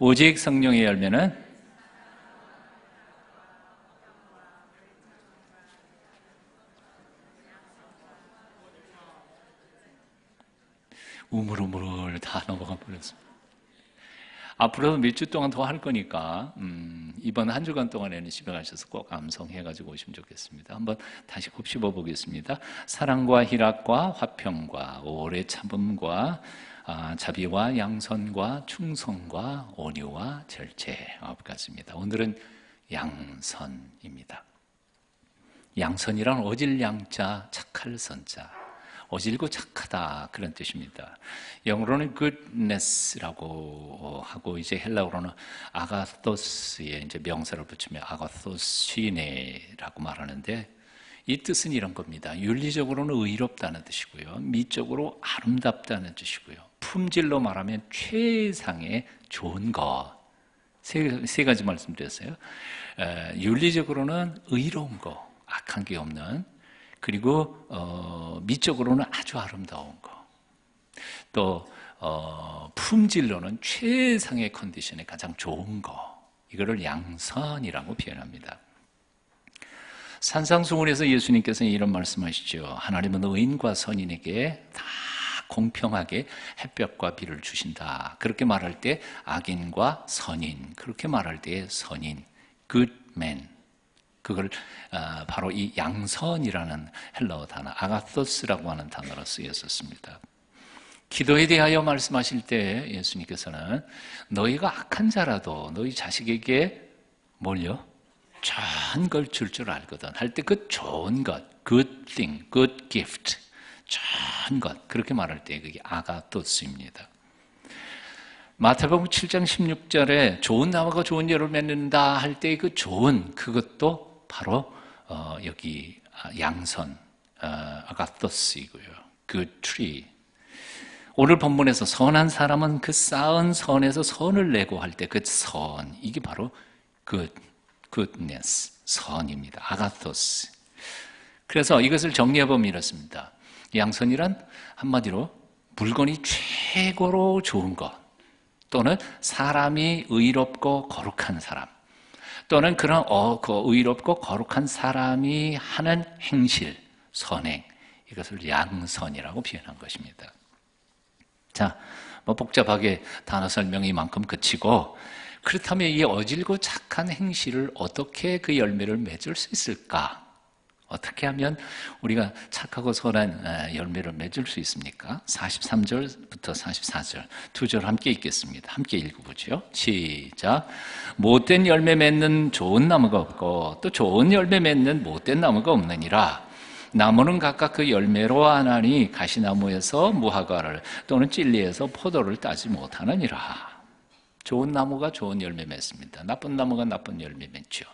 오직 성령의 열매는 우물우물 다 넘어가 버렸습니다. 앞으로도 몇 주 동안 더 할 거니까 이번 한 주간 동안에는 집에 가셔서 꼭 암송해가지고 오시면 좋겠습니다. 한번 다시 곱씹어 보겠습니다. 사랑과 희락과 화평과 오래 참음과 자비와 양선과 충성과 온유와 절제 같습니다. 오늘은 양선입니다. 양선이란 어질 양자, 착할 선자, 어질고 착하다 그런 뜻입니다. 영어로는 goodness라고 하고 이제 헬라어로는 아가토스에 이제 명사를 붙이면 아가토시네라고 말하는데 이 뜻은 이런 겁니다. 윤리적으로는 의롭다는 뜻이고요, 미적으로 아름답다는 뜻이고요, 품질로 말하면 최상의 좋은 것, 세 가지 말씀드렸어요. 윤리적으로는 의로운 거, 악한 게 없는, 그리고 미적으로는 아주 아름다운 거, 또 품질로는 최상의 컨디션에 가장 좋은 거, 이거를 양선이라고 표현합니다. 산상수훈에서 예수님께서는 이런 말씀하시죠. 하나님은 의인과 선인에게 다 공평하게 햇볕과 비를 주신다. 그렇게 말할 때 악인과 선인, 그렇게 말할 때 선인, good man, 그걸 바로 이 양선이라는 헬라어 단어 아가토스라고 하는 단어로 쓰였었습니다. 기도에 대하여 말씀하실 때 예수님께서는 너희가 악한 자라도 너희 자식에게 뭘요? 좋은 걸 줄 줄 알거든 할 때 그 좋은 것, good thing, good gift, 좋은 것, 그렇게 말할 때 그게 아가토스입니다. 마태복음 7장 16절에 좋은 나무가 좋은 열을 맺는다 할 때 그 좋은, 그것도 바로 여기 양선, 아가토스이고요, good tree. 오늘 본문에서 선한 사람은 그 쌓은 선에서 선을 내고 할 때 그 선, 이게 바로 goodness, 선입니다. 아가토스. 그래서 이것을 정리해보면 이렇습니다. 양선이란 한마디로 물건이 최고로 좋은 것, 또는 사람이 의롭고 거룩한 사람, 또는 그런 그 의롭고 거룩한 사람이 하는 행실, 선행, 이것을 양선이라고 표현한 것입니다. 자, 뭐 복잡하게 단어 설명이 이만큼 그치고, 그렇다면 이 어질고 착한 행실을 어떻게 그 열매를 맺을 수 있을까? 어떻게 하면 우리가 착하고 선한 열매를 맺을 수 있습니까? 43절부터 44절 두 절 함께 읽겠습니다. 함께 읽어보죠. 시작. 못된 열매 맺는 좋은 나무가 없고 또 좋은 열매 맺는 못된 나무가 없느니라. 나무는 각각 그 열매로 아나니 가시나무에서 무화과를 또는 찔리에서 포도를 따지 못하느니라. 좋은 나무가 좋은 열매 맺습니다. 나쁜 나무가 나쁜 열매 맺죠.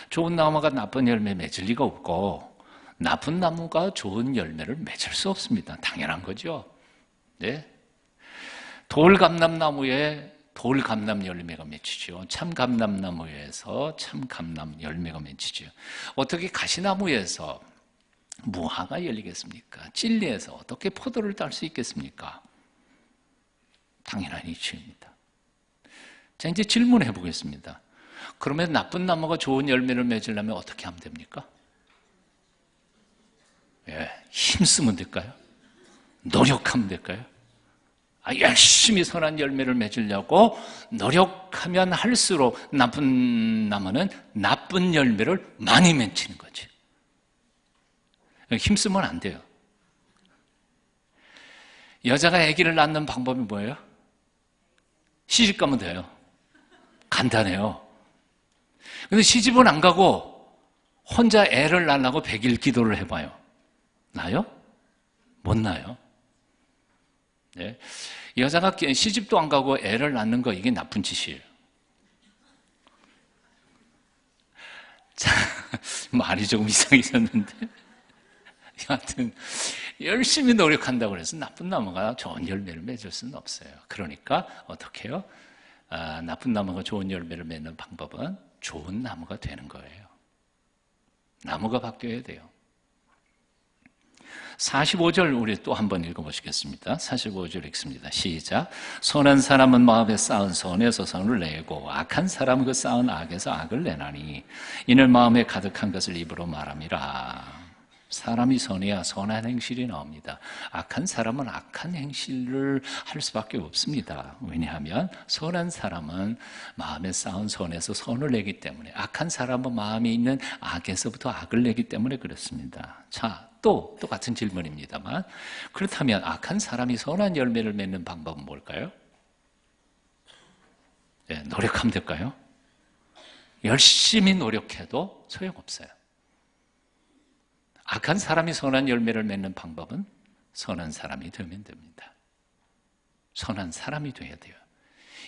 좋은 나무가 나쁜 열매 맺을 리가 없고 나쁜 나무가 좋은 열매를 맺을 수 없습니다. 당연한 거죠. 네. 돌감람나무에 돌감람 열매가 맺히죠. 참감람나무에서 참감람 열매가 맺히죠. 어떻게 가시나무에서 무화가 열리겠습니까? 찔리에서 어떻게 포도를 딸 수 있겠습니까? 당연한 이치입니다. 자, 이제 질문해 보겠습니다. 그러면 나쁜 나무가 좋은 열매를 맺으려면 어떻게 하면 됩니까? 힘쓰면 될까요? 노력하면 될까요? 열심히 선한 열매를 맺으려고 노력하면 할수록 나쁜 나무는 나쁜 열매를 많이 맺히는 거지. 힘쓰면 안 돼요. 여자가 아기를 낳는 방법이 뭐예요? 시집 가면 돼요. 간단해요. 근데 시집은 안 가고 혼자 애를 낳으려고 100일 기도를 해봐요. 나요? 못 나요. 네. 여자가 시집도 안 가고 애를 낳는 거, 이게 나쁜 짓이에요. 자, 말이 조금 이상해졌는데 여하튼 열심히 노력한다고 해서 나쁜 나무가 좋은 열매를 맺을 수는 없어요. 그러니까 어떻게 해요? 나쁜 나무가 좋은 열매를 맺는 방법은 좋은 나무가 되는 거예요. 나무가 바뀌어야 돼요. 45절 우리 또 한번 읽어보시겠습니다. 45절 읽습니다. 시작. 선한 사람은 마음에 쌓은 선에서 선을 내고 악한 사람은 그 쌓은 악에서 악을 내나니 이는 마음에 가득한 것을 입으로 말함이라. 사람이 선해야 선한 행실이 나옵니다. 악한 사람은 악한 행실을 할 수밖에 없습니다. 왜냐하면 선한 사람은 마음에 쌓은 선에서 선을 내기 때문에, 악한 사람은 마음에 있는 악에서부터 악을 내기 때문에 그렇습니다. 자, 또 똑같은 질문입니다만, 그렇다면 악한 사람이 선한 열매를 맺는 방법은 뭘까요? 네, 노력하면 될까요? 열심히 노력해도 소용없어요. 악한 사람이 선한 열매를 맺는 방법은 선한 사람이 되면 됩니다. 선한 사람이 돼야 돼요.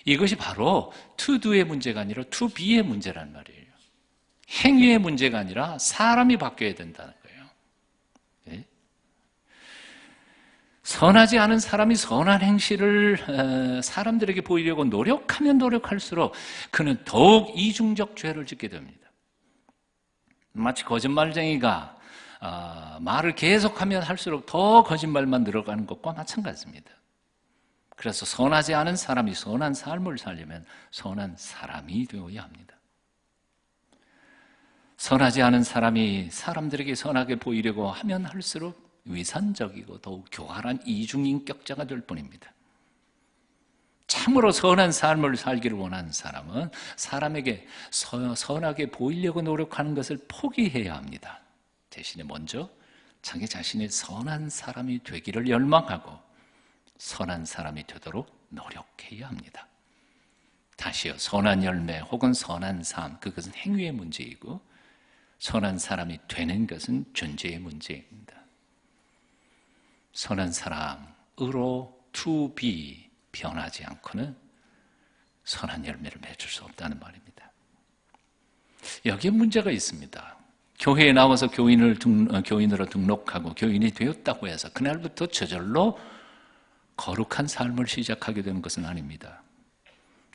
이것이 바로 to do의 문제가 아니라 to be의 문제란 말이에요. 행위의 문제가 아니라 사람이 바뀌어야 된다는 거예요. 네? 선하지 않은 사람이 선한 행실을 사람들에게 보이려고 노력하면 노력할수록 그는 더욱 이중적 죄를 짓게 됩니다. 마치 거짓말쟁이가 말을 계속하면 할수록 더 거짓말만 늘어가는 것과 마찬가지입니다. 그래서 선하지 않은 사람이 선한 삶을 살려면 선한 사람이 되어야 합니다. 선하지 않은 사람이 사람들에게 선하게 보이려고 하면 할수록 위선적이고 더욱 교활한 이중인격자가 될 뿐입니다. 참으로 선한 삶을 살기를 원하는 사람은 사람에게 선하게 보이려고 노력하는 것을 포기해야 합니다. 대신에 먼저 자기 자신이 선한 사람이 되기를 열망하고 선한 사람이 되도록 노력해야 합니다. 다시요, 선한 열매 혹은 선한 삶, 그것은 행위의 문제이고 선한 사람이 되는 것은 존재의 문제입니다. 선한 사람으로 to be 변하지 않고는 선한 열매를 맺을 수 없다는 말입니다. 여기에 문제가 있습니다. 교회에 나와서 교인으로 등록하고 교인이 되었다고 해서 그날부터 저절로 거룩한 삶을 시작하게 되는 것은 아닙니다.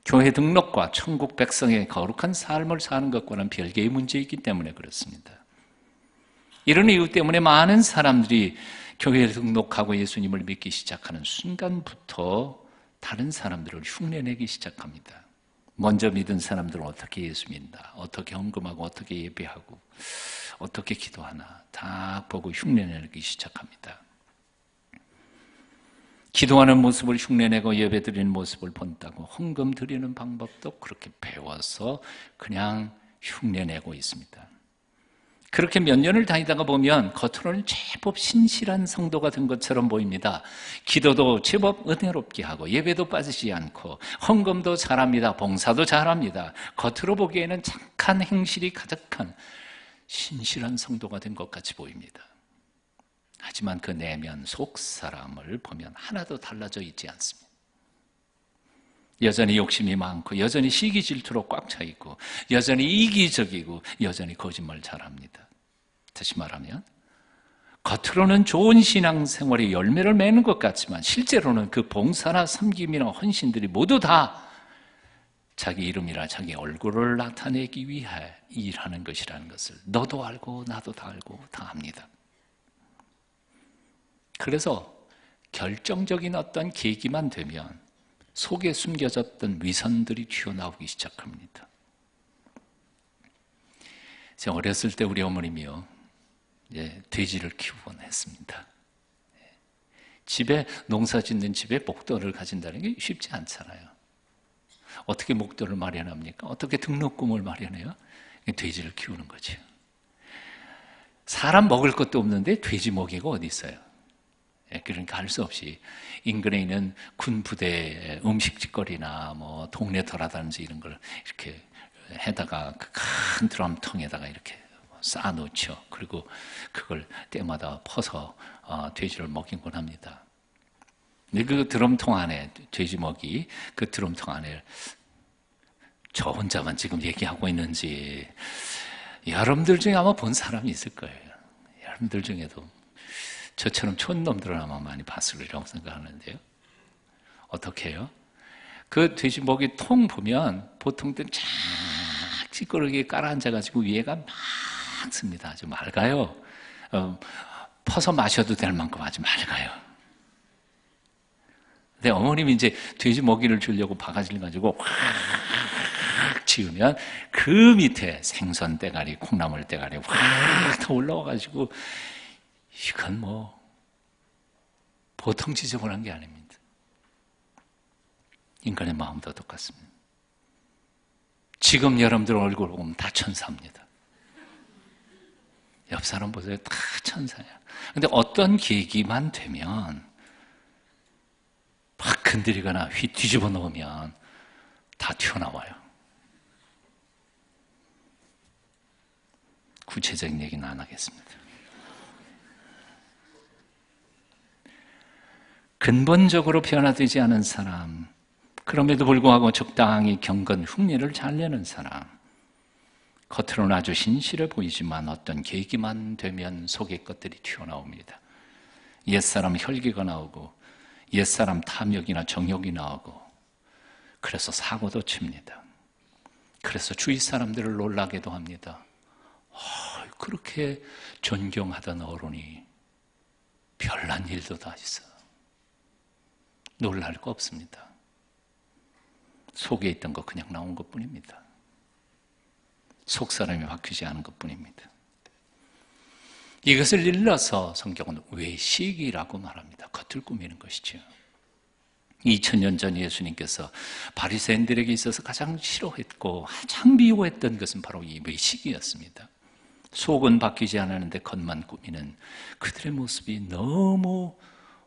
교회 등록과 천국 백성의 거룩한 삶을 사는 것과는 별개의 문제이기 때문에 그렇습니다. 이런 이유 때문에 많은 사람들이 교회에 등록하고 예수님을 믿기 시작하는 순간부터 다른 사람들을 흉내내기 시작합니다. 먼저 믿은 사람들은 어떻게 예수 믿나, 어떻게 헌금하고 어떻게 예배하고 어떻게 기도하나 다 보고 흉내내기 시작합니다. 기도하는 모습을 흉내내고 예배 드리는 모습을 본다고 헌금 드리는 방법도 그렇게 배워서 그냥 흉내내고 있습니다. 그렇게 몇 년을 다니다가 보면 겉으로는 제법 신실한 성도가 된 것처럼 보입니다. 기도도 제법 은혜롭게 하고 예배도 빠지지 않고 헌금도 잘합니다. 봉사도 잘합니다. 겉으로 보기에는 착한 행실이 가득한 신실한 성도가 된 것 같이 보입니다. 하지만 그 내면 속 사람을 보면 하나도 달라져 있지 않습니다. 여전히 욕심이 많고 여전히 시기 질투로 꽉 차 있고 여전히 이기적이고 여전히 거짓말 잘합니다. 다시 말하면 겉으로는 좋은 신앙생활의 열매를 맺는 것 같지만 실제로는 그 봉사나 섬김이나 헌신들이 모두 다 자기 이름이나 자기 얼굴을 나타내기 위해 일하는 것이라는 것을 너도 알고 나도 다 알고 다 압니다. 그래서 결정적인 어떤 계기만 되면 속에 숨겨졌던 위선들이 튀어나오기 시작합니다. 제가 어렸을 때 우리 어머님이요, 돼지를 키우곤 했습니다. 집에 농사 짓는 집에 목돈을 가진다는 게 쉽지 않잖아요. 어떻게 목돈을 마련합니까? 어떻게 등록금을 마련해요? 돼지를 키우는 거죠. 사람 먹을 것도 없는데 돼지 먹이가 어디 있어요? 그러니까 할 수 없이 인근에 있는 군 부대 음식짓거리나 뭐 동네 돌아다니면서 이런 걸 이렇게 해다가 그 큰 드럼통에다가 이렇게 쌓아놓죠. 그리고 그걸 때마다 퍼서 돼지를 먹이곤 합니다. 근데 그 드럼통 안에 돼지 먹이, 그 드럼통 안에 저 혼자만 지금 얘기하고 있는지 여러분들 중에 아마 본 사람이 있을 거예요. 여러분들 중에도 저처럼 촌놈들은 아마 많이 봤을 거라고 생각하는데요. 어떻게 해요? 그 돼지 먹이 통 보면 보통들 쫙 찌끄러기에 깔아앉아가지고 위에가 많습니다. 아주 맑아요. 퍼서 마셔도 될 만큼 아주 맑아요. 근데 어머님이 이제 돼지 먹이를 주려고 바가지를 가지고 확 지으면 그 밑에 생선 대가리, 콩나물 대가리 확 더 올라와가지고 이건 뭐 보통 지저분한 게 아닙니다. 인간의 마음도 똑같습니다. 지금 여러분들 얼굴 보면 다 천사입니다. 옆 사람 보세요. 다 천사야. 근데 어떤 계기만 되면 막 건드리거나 뒤집어 놓으면 다 튀어나와요. 구체적인 얘기는 안 하겠습니다. 근본적으로 변화되지 않은 사람, 그럼에도 불구하고 적당히 경건 흉내를 잘 내는 사람, 겉으로는 아주 신실해 보이지만 어떤 계기만 되면 속의 것들이 튀어나옵니다. 옛사람 혈기가 나오고 옛사람 탐욕이나 정욕이 나오고 그래서 사고도 칩니다. 그래서 주위 사람들을 놀라게도 합니다. 그렇게 존경하던 어른이 별난 일도 다 있어. 놀랄 거 없습니다. 속에 있던 거 그냥 나온 것뿐입니다. 속 사람이 바뀌지 않은 것뿐입니다. 이것을 일러서 성경은 외식이라고 말합니다. 겉을 꾸미는 것이죠. 2000년 전 예수님께서 바리새인들에게 있어서 가장 싫어했고 가장 미워했던 것은 바로 이 외식이었습니다. 속은 바뀌지 않았는데 겉만 꾸미는 그들의 모습이 너무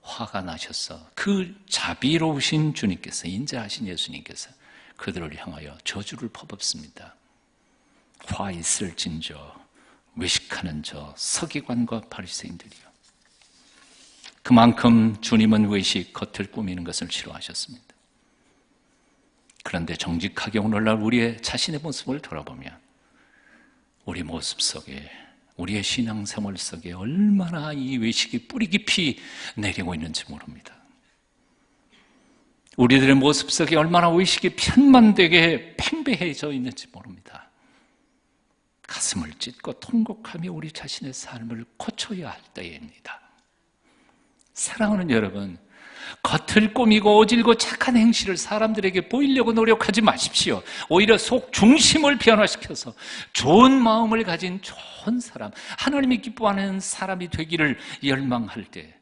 화가 나셔서 그 자비로우신 주님께서, 인자하신 예수님께서 그들을 향하여 저주를 퍼붓습니다. 화 있을진저 외식하는 저 서기관과 바리새인들이요. 그만큼 주님은 외식, 겉을 꾸미는 것을 싫어하셨습니다. 그런데 정직하게 오늘날 우리의 자신의 모습을 돌아보면 우리 모습 속에, 우리의 신앙생활 속에 얼마나 이 외식이 뿌리 깊이 내리고 있는지 모릅니다. 우리들의 모습 속에 얼마나 외식이 편만되게 팽배해져 있는지 모릅니다. 가슴을 찢고 통곡하며 우리 자신의 삶을 고쳐야 할 때입니다. 사랑하는 여러분, 겉을 꾸미고 오질고 착한 행실을 사람들에게 보이려고 노력하지 마십시오. 오히려 속 중심을 변화시켜서 좋은 마음을 가진 좋은 사람, 하나님이 기뻐하는 사람이 되기를 열망할 때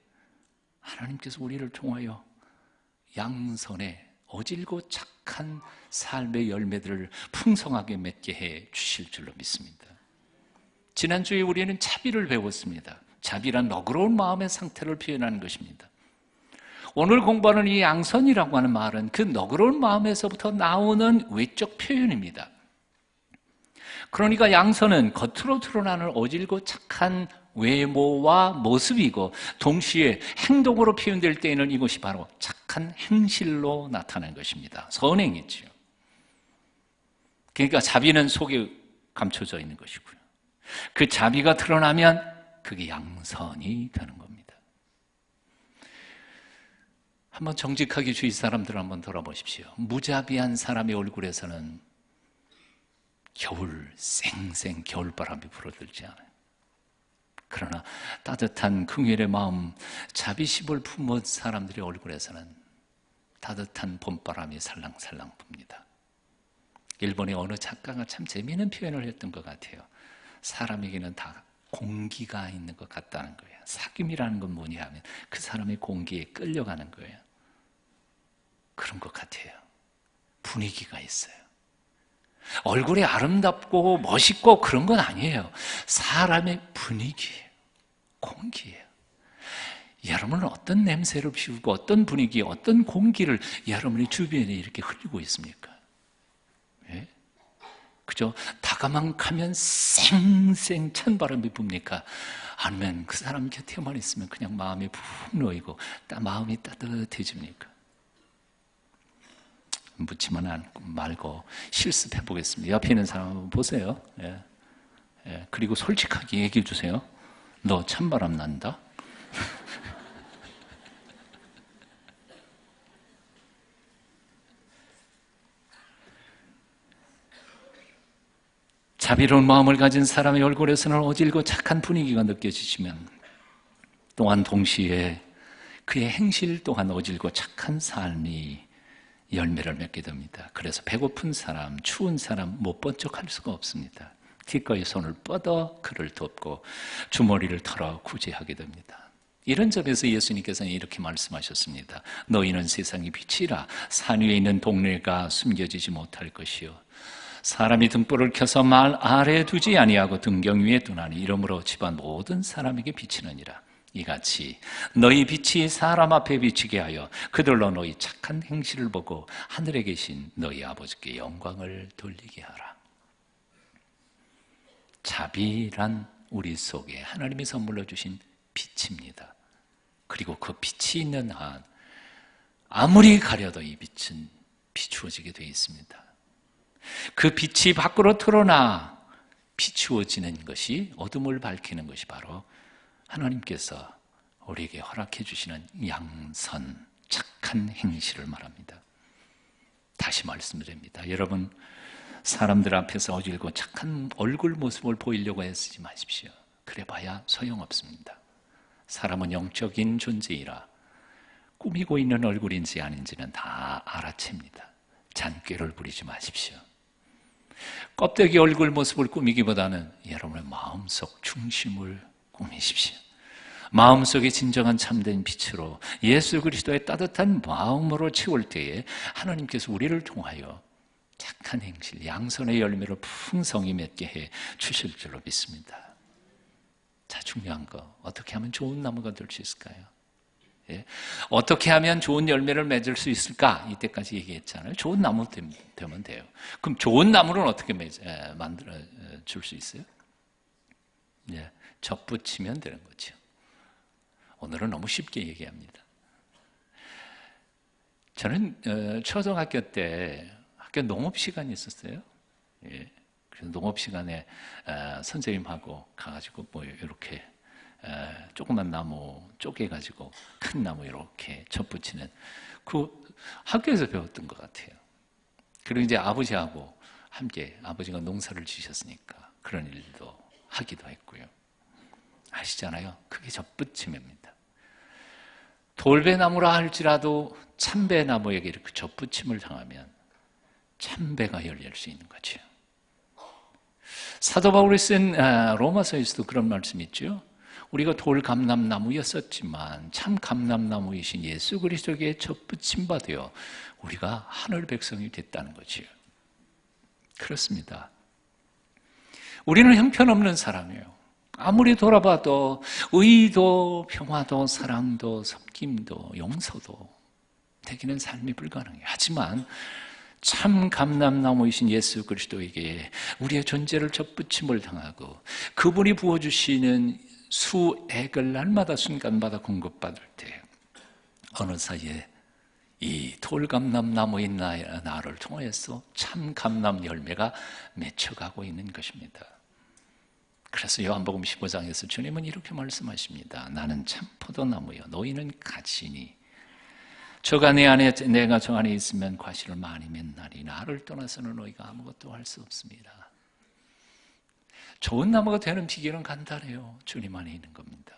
하나님께서 우리를 통하여 양선의 오질고 착한 삶의 열매들을 풍성하게 맺게 해 주실 줄로 믿습니다. 지난주에 우리는 자비를 배웠습니다. 자비란 너그러운 마음의 상태를 표현하는 것입니다. 오늘 공부하는 이 양선이라고 하는 말은 그 너그러운 마음에서부터 나오는 외적 표현입니다. 그러니까 양선은 겉으로 드러나는 오질고 착한 외모와 모습이고 동시에 행동으로 표현될 때에는 이것이 바로 착한 행실로 나타나는 것입니다. 선행이죠. 그러니까 자비는 속에 감춰져 있는 것이고요. 그 자비가 드러나면 그게 양선이 되는 겁니다. 한번 정직하게 주위 사람들을 한번 돌아보십시오. 무자비한 사람의 얼굴에서는 겨울 쌩쌩 겨울바람이 불어들지 않아요. 그러나 따뜻한 긍휼의 마음, 자비심을 품은 사람들의 얼굴에서는 따뜻한 봄바람이 살랑살랑 붑니다. 일본의 어느 작가가 참 재미있는 표현을 했던 것 같아요. 사람에게는 다 공기가 있는 것 같다는 거예요. 사귐이라는 건 뭐냐 하면 그 사람의 공기에 끌려가는 거예요. 그런 것 같아요. 분위기가 있어요. 얼굴이 아름답고 멋있고 그런 건 아니에요. 사람의 분위기예요. 공기예요. 여러분은 어떤 냄새를 피우고 어떤 분위기, 어떤 공기를 여러분의 주변에 이렇게 흘리고 있습니까? 예? 그죠? 다가만 가면 쌩쌩 찬바람이 붑니까? 아니면 그 사람 곁에만 있으면 그냥 마음이 푹 놓이고 마음이 따뜻해집니까? 묻지만 말고 실습해 보겠습니다. 옆에 있는 사람 한번 보세요. 예. 예. 그리고 솔직하게 얘기해 주세요. 너 찬바람 난다? 자비로운 마음을 가진 사람의 얼굴에서는 어질고 착한 분위기가 느껴지시면 또한 동시에 그의 행실 또한 어질고 착한 삶이 열매를 맺게 됩니다. 그래서 배고픈 사람, 추운 사람 못 본 척 할 수가 없습니다. 기꺼이 손을 뻗어 그를 돕고 주머니를 털어 구제하게 됩니다. 이런 점에서 예수님께서는 이렇게 말씀하셨습니다. 너희는 세상의 빛이라. 산 위에 있는 동네가 숨겨지지 못할 것이요 사람이 등불을 켜서 말 아래에 두지 아니하고 등경 위에 두나니 이러므로 집안 모든 사람에게 비치느니라. 이같이 너희 빛이 사람 앞에 비치게 하여 그들로 너희 착한 행실을 보고 하늘에 계신 너희 아버지께 영광을 돌리게 하라. 자비란 우리 속에 하나님이 선물로 주신 빛입니다. 그리고 그 빛이 있는 한 아무리 가려도 이 빛은 비추어지게 되어 있습니다. 그 빛이 밖으로 드러나 비추어지는 것이 어둠을 밝히는 것이 바로 하나님께서 우리에게 허락해 주시는 양선, 착한 행실을 말합니다. 다시 말씀드립니다. 여러분, 사람들 앞에서 어질고 착한 얼굴 모습을 보이려고 애쓰지 마십시오. 그래 봐야 소용없습니다. 사람은 영적인 존재이라 꾸미고 있는 얼굴인지 아닌지는 다 알아챕니다. 잔꾀를 부리지 마십시오. 껍데기 얼굴 모습을 꾸미기보다는 여러분의 마음속 중심을 꾸미십시오. 마음속에 진정한 참된 빛으로 예수 그리스도의 따뜻한 마음으로 채울 때에 하나님께서 우리를 통하여 착한 행실, 양선의 열매를 풍성히 맺게 해 주실 줄로 믿습니다. 자, 중요한 거, 어떻게 하면 좋은 나무가 될 수 있을까요? 예? 어떻게 하면 좋은 열매를 맺을 수 있을까? 이때까지 얘기했잖아요. 좋은 나무 되면 돼요. 그럼 좋은 나무는 어떻게 만들어 줄 수 있어요? 예, 접붙이면 되는 거죠. 오늘은 너무 쉽게 얘기합니다. 저는 초등학교 때 학교 농업 시간이 있었어요. 예. 그래서 농업 시간에 선생님하고 가가지고 뭐 이렇게 조그만 나무 쪼개가지고 큰 나무 이렇게 접붙이는 그 학교에서 배웠던 것 같아요. 그리고 이제 아버지하고 함께 아버지가 농사를 지셨으니까 그런 일도 하기도 했고요. 아시잖아요. 그게 접붙임입니다. 돌배나무라 할지라도 참배나무에게 이렇게 접붙임을 당하면 참배가 열릴 수 있는 거죠. 사도 바울이 쓴 로마서에서도 그런 말씀이 있죠. 우리가 돌감람나무였었지만 참 감람나무이신 예수 그리스도에게 접붙임 받아 우리가 하늘 백성이 됐다는 거지요. 그렇습니다. 우리는 형편없는 사람이에요. 아무리 돌아봐도 의도, 평화도, 사랑도, 섬김도, 용서도 되기는 삶이 불가능해요. 하지만 참 감람나무이신 예수 그리스도에게 우리의 존재를 접붙임을 당하고 그분이 부어주시는 수액을 날마다 순간마다 공급받을 때 어느 사이에 이 돌감람나무인 나를 통해서 참 감람 열매가 맺혀가고 있는 것입니다. 그래서 요한복음 15장에서 주님은 이렇게 말씀하십니다. 나는 참 포도나무여 너희는 가지니 저가 내 안에 내가 저 안에 있으면 과실을 많이 맺나니 나를 떠나서는 너희가 아무것도 할 수 없습니다. 좋은 나무가 되는 비결은 간단해요. 주님 안에 있는 겁니다.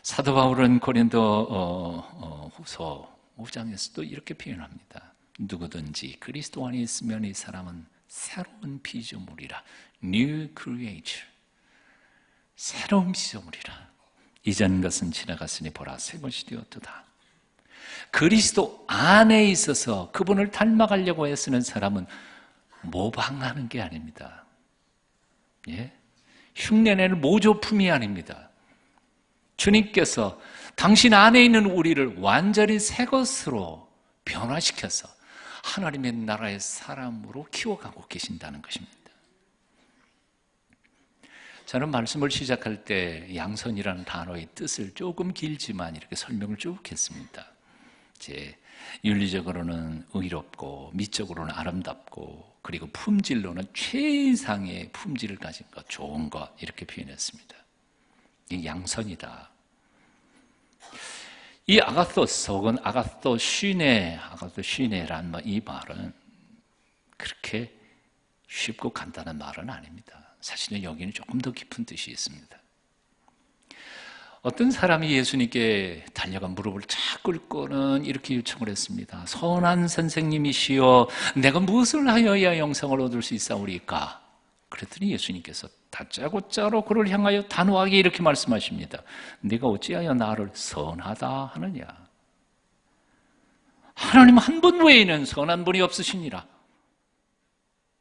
사도 바울은 고린도 후서 5장에서도 이렇게 표현합니다. 누구든지 그리스도 안에 있으면 이 사람은 새로운 피조물이라. New creature. 새로운 피조물이라. 이전 것은 지나갔으니 보라 새 것이 되었도다. 그리스도 안에 있어서 그분을 닮아가려고 애쓰는 사람은 모방하는 게 아닙니다. 예? 흉내내는 모조품이 아닙니다. 주님께서 당신 안에 있는 우리를 완전히 새 것으로 변화시켜서 하나님의 나라의 사람으로 키워가고 계신다는 것입니다. 저는 말씀을 시작할 때 양선이라는 단어의 뜻을 조금 길지만 이렇게 설명을 쭉 했습니다. 이제 윤리적으로는 의롭고 미적으로는 아름답고 그리고 품질로는 최상의 품질을 가진 것, 좋은 것 이렇게 표현했습니다. 이 양선이다. 이 아가토스 혹은 아가토시네란 이 말은 그렇게 쉽고 간단한 말은 아닙니다. 사실은 여기는 조금 더 깊은 뜻이 있습니다. 어떤 사람이 예수님께 달려가 무릎을 착 꿇고는 이렇게 요청을 했습니다. 선한 선생님이시여, 내가 무엇을 하여야 영생을 얻을 수 있사오리까? 그랬더니 예수님께서 다짜고짜로 그를 향하여 단호하게 이렇게 말씀하십니다. 네가 어찌하여 나를 선하다 하느냐? 하나님 한 분 외에는 선한 분이 없으시니라.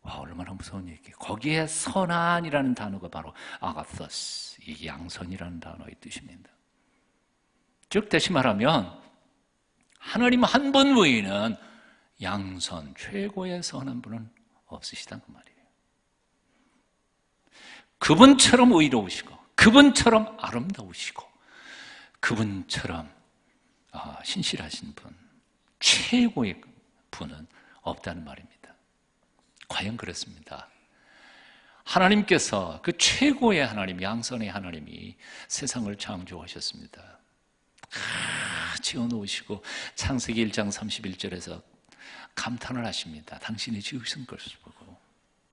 와, 얼마나 무서운 얘기. 거기에 선한이라는 단어가 바로 아가서스, 이 양선이라는 단어의 뜻입니다. 즉 다시 말하면 하나님 한 분 외에는 양선, 최고의 선한 분은 없으시다는 그 말이에요. 그분처럼 의로우시고 그분처럼 아름다우시고 그분처럼 신실하신 분, 최고의 분은 없다는 말입니다. 과연 그렇습니다. 하나님께서 그 최고의 하나님, 양선의 하나님이 세상을 창조하셨습니다. 지어놓으시고 창세기 1장 31절에서 감탄을 하십니다. 당신이 지으신 것을 보고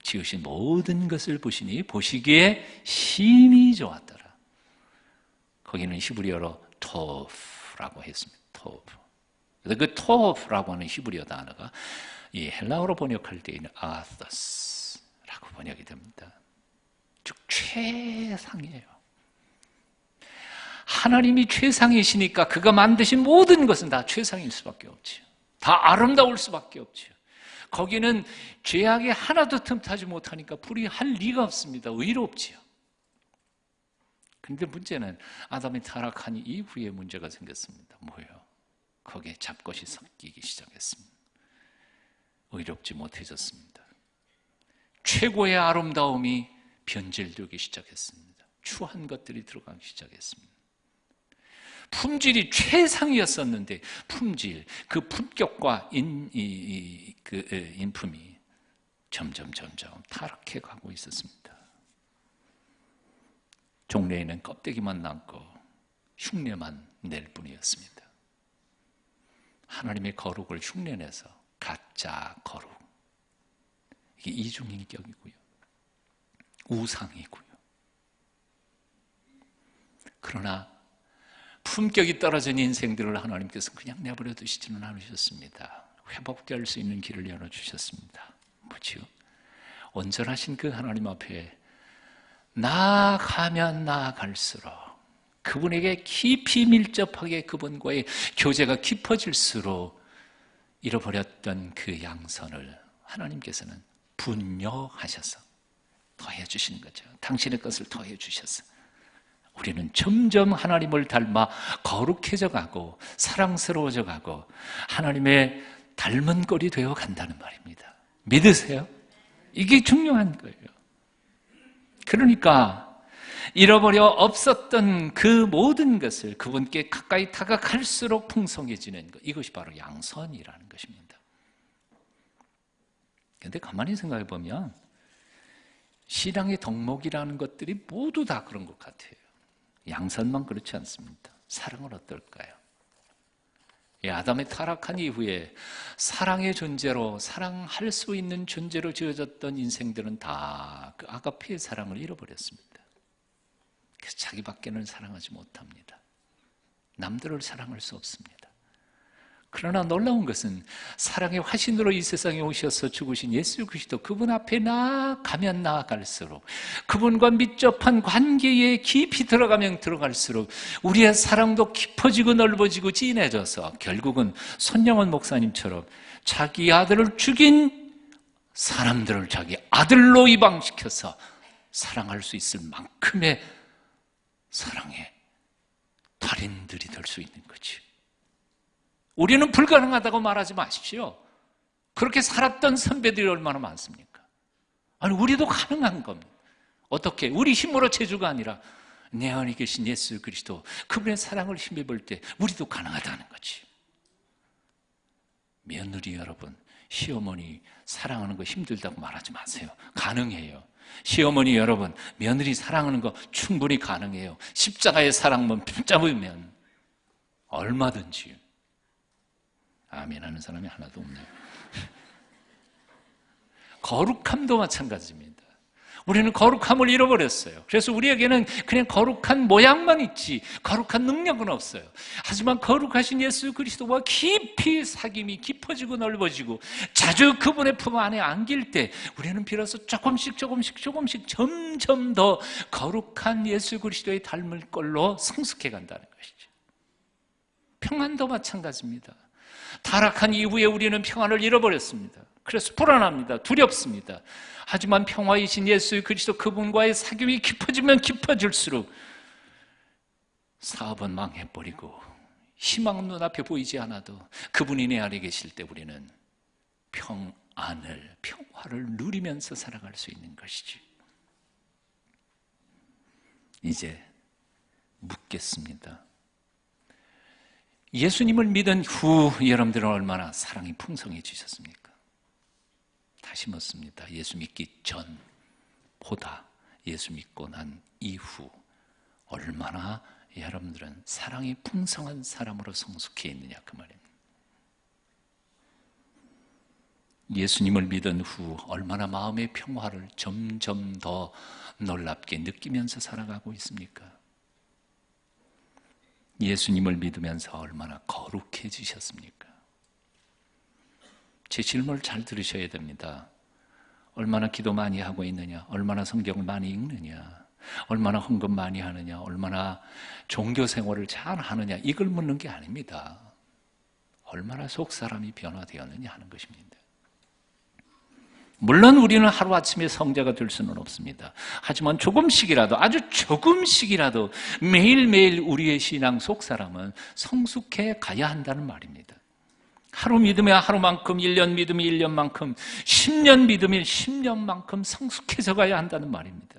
지으신 모든 것을 보시니 보시기에 심히 좋았더라. 거기는 히브리어로 토프라고 했습니다. 토프. 그 토프라고 하는 히브리어 단어가 이 헬라어로 번역할 때에는 아가서스라고 번역이 됩니다. 즉 최상이에요. 하나님이 최상이시니까 그가 만드신 모든 것은 다 최상일 수밖에 없지요. 다 아름다울 수밖에 없지요. 거기는 죄악이 하나도 틈타지 못하니까 불의할 리가 없습니다. 의롭지요. 그런데 문제는 아담이 타락한 이후에 문제가 생겼습니다. 뭐예요? 거기에 잡것이 섞이기 시작했습니다. 의롭지 못해졌습니다. 최고의 아름다움이 변질되기 시작했습니다. 추한 것들이 들어가기 시작했습니다. 품질이 최상이었었는데 품질, 그 품격과 인품이 점점 타락해 가고 있었습니다. 종래에는 껍데기만 남고 흉내만 낼 뿐이었습니다. 하나님의 거룩을 흉내내서 가짜 거룩, 이게 이중인격이고요, 우상이고요. 그러나 품격이 떨어진 인생들을 하나님께서 그냥 내버려 두시지는 않으셨습니다. 회복될 수 있는 길을 열어주셨습니다. 뭐지요? 온전하신 그 하나님 앞에 나아가면 나아갈수록, 그분에게 깊이 밀접하게 그분과의 교제가 깊어질수록 잃어버렸던 그 양선을 하나님께서는 분여하셔서 더해 주시는 거죠. 당신의 것을 더해 주셔서 우리는 점점 하나님을 닮아 거룩해져 가고 사랑스러워져 가고 하나님의 닮은 꼴이 되어 간다는 말입니다. 믿으세요? 이게 중요한 거예요. 그러니까 잃어버려 없었던 그 모든 것을 그분께 가까이 다가갈수록 풍성해지는 것, 이것이 바로 양선이라는 것입니다. 그런데 가만히 생각해 보면 신앙의 덕목이라는 것들이 모두 다 그런 것 같아요. 양선만 그렇지 않습니다. 사랑은 어떨까요? 아담의 타락한 이후에 사랑의 존재로, 사랑할 수 있는 존재로 지어졌던 인생들은 다 그 아가페의 사랑을 잃어버렸습니다. 그래서 자기밖에는 사랑하지 못합니다. 남들을 사랑할 수 없습니다. 그러나 놀라운 것은 사랑의 화신으로 이 세상에 오셔서 죽으신 예수 그리스도, 그분 앞에 나아가면 나아갈수록, 그분과密접한 관계에 깊이 들어가면 들어갈수록 우리의 사랑도 깊어지고 넓어지고 진해져서 결국은 손영원 목사님처럼 자기 아들을 죽인 사람들을 자기 아들로 입양시켜서 사랑할 수 있을 만큼의 사랑의 달인들이 될 수 있는 거지. 우리는 불가능하다고 말하지 마십시오. 그렇게 살았던 선배들이 얼마나 많습니까? 아니, 우리도 가능한 겁니다. 어떻게? 우리 힘으로 제주가 아니라 내 안에 계신 예수 그리스도, 그분의 사랑을 힘입을 때 우리도 가능하다는 거지. 며느리 여러분, 시어머니 사랑하는 거 힘들다고 말하지 마세요. 가능해요. 시어머니 여러분, 며느리 사랑하는 거 충분히 가능해요. 십자가의 사랑만 붙잡으면 얼마든지. 아멘 하는 사람이 하나도 없네요. 거룩함도 마찬가지입니다. 우리는 거룩함을 잃어버렸어요. 그래서 우리에게는 그냥 거룩한 모양만 있지 거룩한 능력은 없어요. 하지만 거룩하신 예수 그리스도와 깊이 사귐이 깊어지고 넓어지고 자주 그분의 품 안에 안길 때 우리는 비로소 조금씩 점점 더 거룩한 예수 그리스도의 닮을 걸로 성숙해 간다는 것이죠. 평안도 마찬가지입니다. 타락한 이후에 우리는 평안을 잃어버렸습니다. 그래서 불안합니다. 두렵습니다. 하지만 평화이신 예수 그리스도 그분과의 사귐이 깊어지면 깊어질수록 사업은 망해버리고 희망은 눈앞에 보이지 않아도 그분이 내 안에 계실 때 우리는 평화를 누리면서 살아갈 수 있는 것이지. 이제 묻겠습니다. 예수님을 믿은 후 여러분들은 얼마나 사랑이 풍성해지셨습니까? 다시 묻습니다. 예수 믿기 전보다 예수 믿고 난 이후 얼마나 여러분들은 사랑이 풍성한 사람으로 성숙해 있느냐 그 말입니다. 예수님을 믿은 후 얼마나 마음의 평화를 점점 더 놀랍게 느끼면서 살아가고 있습니까? 예수님을 믿으면서 얼마나 거룩해지셨습니까? 제 질문을 잘 들으셔야 됩니다. 얼마나 기도 많이 하고 있느냐, 얼마나 성경을 많이 읽느냐, 얼마나 헌금 많이 하느냐, 얼마나 종교 생활을 잘 하느냐, 이걸 묻는 게 아닙니다. 얼마나 속 사람이 변화되었느냐 하는 것입니다. 물론 우리는 하루아침에 성자가 될 수는 없습니다. 하지만 조금씩이라도, 아주 조금씩이라도 매일매일 우리의 신앙 속 사람은 성숙해 가야 한다는 말입니다. 하루 믿으면 하루만큼, 1년 믿으면 1년만큼, 10년 믿으면 10년만큼 성숙해져 가야 한다는 말입니다.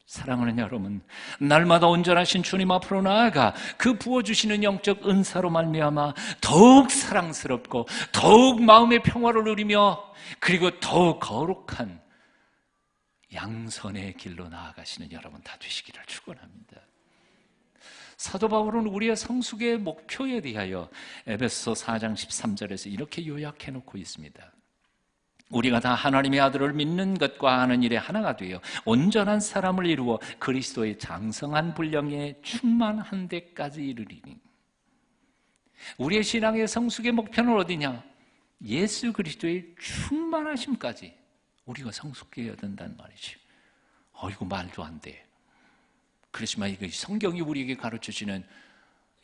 사랑하는 여러분, 날마다 온전하신 주님 앞으로 나아가 그 부어주시는 영적 은사로 말미암아 더욱 사랑스럽고 더욱 마음의 평화를 누리며 그리고 더욱 거룩한 양선의 길로 나아가시는 여러분 다 되시기를 축원합니다. 사도 바울은 우리의 성숙의 목표에 대하여 에베소 4장 13절에서 이렇게 요약해 놓고 있습니다. 우리가 다 하나님의 아들을 믿는 것과 하는 일에 하나가 되어 온전한 사람을 이루어 그리스도의 장성한 분량에 충만한 데까지 이르리니. 우리의 신앙의 성숙의 목표는 어디냐? 예수 그리스도의 충만하심까지 우리가 성숙해야 된다는 말이죠. 이거 말도 안 돼. 그렇지만 이거 성경이 우리에게 가르쳐주는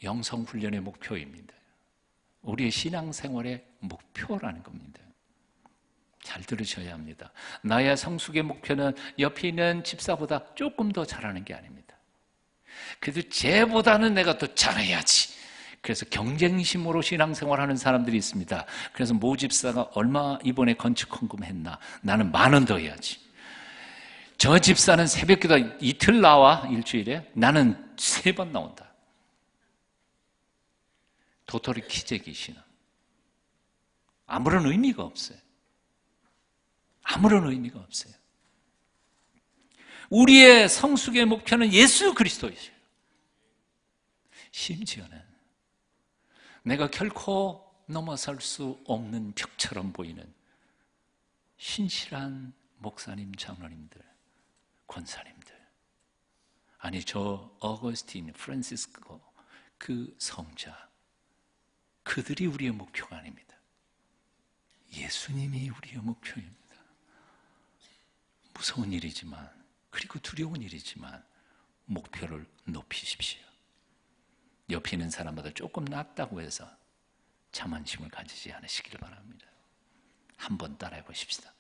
영성훈련의 목표입니다. 우리의 신앙생활의 목표라는 겁니다. 잘 들으셔야 합니다. 나의 성숙의 목표는 옆에 있는 집사보다 조금 더 잘하는 게 아닙니다. 그래도 쟤보다는 내가 더 잘해야지. 그래서 경쟁심으로 신앙생활하는 사람들이 있습니다. 그래서 모 집사가 얼마 이번에 건축 헌금했나? 나는 10,000원 더 해야지. 저 집사는 새벽기도 이틀 나와 일주일에 나는 3번 나온다. 도토리 키재기 신앙. 아무런 의미가 없어요. 아무런 의미가 없어요. 우리의 성숙의 목표는 예수 그리스도이세요. 심지어는 내가 결코 넘어설 수 없는 벽처럼 보이는 신실한 목사님, 장로님들, 권사님들, 아니 저 어거스틴, 프란시스코 그 성자, 그들이 우리의 목표가 아닙니다. 예수님이 우리의 목표입니다. 무서운 일이지만, 그리고 두려운 일이지만 목표를 높이십시오. 옆에 있는 사람보다 조금 낫다고 해서 자만심을 가지지 않으시기를 바랍니다. 한번 따라해 보십시다.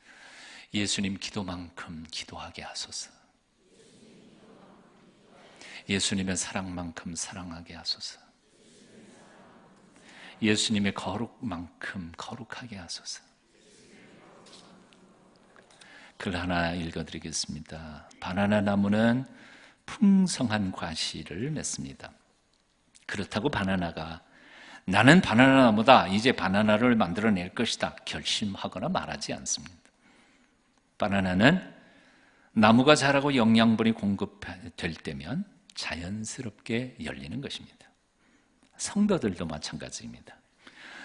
예수님 기도만큼 기도하게 하소서. 예수님의 사랑만큼 사랑하게 하소서. 예수님의 거룩만큼 거룩하게 하소서. 글 하나 읽어드리겠습니다. 바나나 나무는 풍성한 과실을 맺습니다. 그렇다고 바나나가 나는 바나나 나무다, 이제 바나나를 만들어낼 것이다 결심하거나 말하지 않습니다. 바나나는 나무가 자라고 영양분이 공급될 때면 자연스럽게 열리는 것입니다. 성도들도 마찬가지입니다.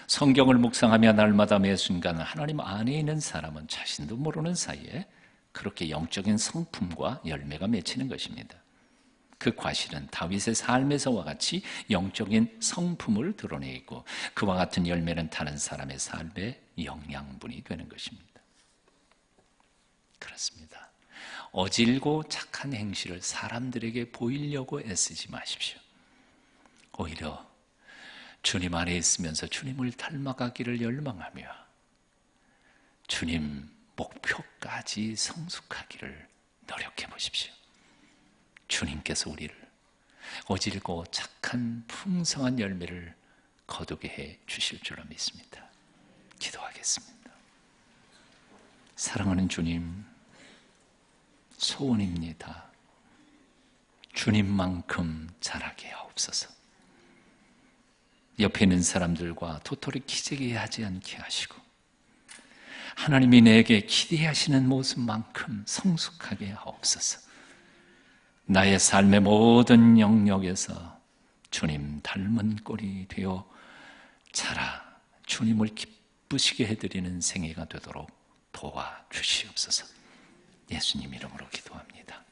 성경을 묵상하며 날마다 매 순간 하나님 안에 있는 사람은 자신도 모르는 사이에 그렇게 영적인 성품과 열매가 맺히는 것입니다. 그 과실은 다윗의 삶에서와 같이 영적인 성품을 드러내고 그와 같은 열매는 다른 사람의 삶의 영양분이 되는 것입니다. 그렇습니다. 어질고 착한 행실을 사람들에게 보이려고 애쓰지 마십시오. 오히려 주님 안에 있으면서 주님을 닮아가기를 열망하며 주님 목표까지 성숙하기를 노력해 보십시오. 주님께서 우리를 어질고 착한 풍성한 열매를 거두게 해 주실 줄로 믿습니다. 기도하겠습니다. 사랑하는 주님, 소원입니다. 주님만큼 자라게 하옵소서. 옆에 있는 사람들과 도토리 키재기 하지 않게 하시고 하나님이 내게 기대하시는 모습만큼 성숙하게 하옵소서. 나의 삶의 모든 영역에서 주님 닮은 꼴이 되어 자라 주님을 기쁘시게 해드리는 생애가 되도록 도와주시옵소서. 예수님 이름으로 기도합니다.